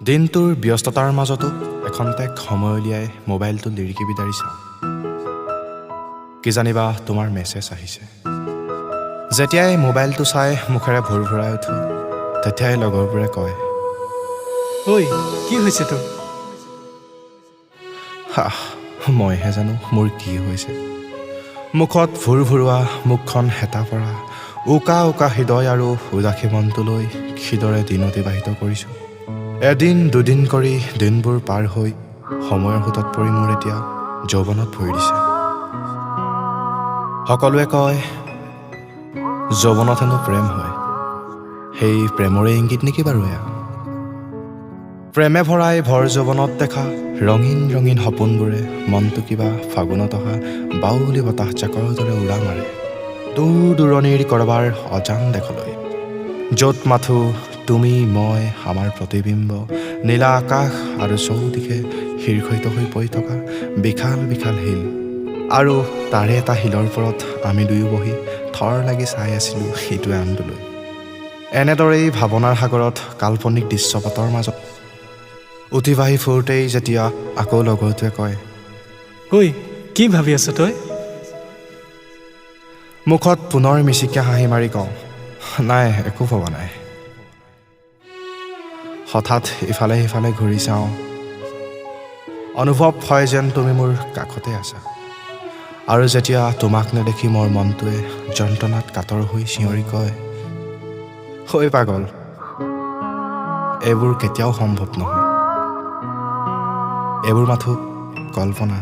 দিনটোৰ ব্যস্ততাৰ মাজতো এখন্তেক সময় উলিয়াই মোবাইলটো লিৰিকি বিদাৰি চাওঁ। কি জানিবা তোমাৰ মেছেজ আহিছে। যেতিয়াই মোবাইলটো চাই মুখেৰে ভুৰ ভৰাই উঠোঁ, তেতিয়াই লগৰবোৰে কয়, ঐ কি হৈছে তোৰ? মইহে জানো মোৰ কি হৈছে। মুখত ভুৰ ভুৰোৱা, মুখখন হেতা পৰা, উকা উকা হৃদয় আৰু উদাসী মনটো লৈ কিদৰে দিন অতিবাহিত কৰিছোঁ। এদিন দুদিন কৰি দিনবোৰ পাৰ হৈ সময়ৰ সোঁতত পৰি মোৰ এতিয়া যৌৱনত ভৰি দিছে। সকলোৱে কয় যৌৱনত হেনো প্ৰেম হয়। সেই প্ৰেমৰে ইংগিত নেকি বাৰু এয়া? প্ৰেমে ভৰাই ভৰ যৌৱনত দেখা ৰঙীন ৰঙীন সপোনবোৰে মনটো কিবা ফাগুনত অহা বাউলি বতাহ জাকৰ দৰে উৰা মাৰে দূৰ দূৰণিৰ কৰবাৰ অজান দেশলৈ, য'ত মাথো তুমি মই আমাৰ প্ৰতিবিম্ব, নীলা আকাশ আৰু চৌদিশে শীৰ্ষিত হৈ পৰি থকা বিশাল বিশাল শিল, আৰু তাৰে এটা শিলৰ ওপৰত আমি দুয়ো বহি থৰ লাগি চাই আছিলোঁ ইটোৱে আনটোলৈ। এনেদৰেই ভাৱনাৰ সাগৰত কাল্পনিক দৃশ্যপটৰ মাজত উঠি ফুৰোঁতেই যেতিয়া আকৌ লগৰটোৱে কয়, ঐ কি ভাবি আছ তই? মুখত পুনৰ মিচিকীয়া হাঁহি মাৰি কওঁ, নাই একো ভবা নাই। হঠাৎ ইফালে সিফালে ঘূৰি চাওঁ, অনুভৱ হয় যেন তুমি মোৰ কাষতে আছা। আৰু যেতিয়া তোমাক নেদেখি মোৰ মনটোৱে যন্ত্ৰণাত কাতৰ হৈ চিঞৰি কয়, ঐ পাগল, এইবোৰ কেতিয়াও সম্ভৱ নহয়, এইবোৰ মাথো কল্পনা।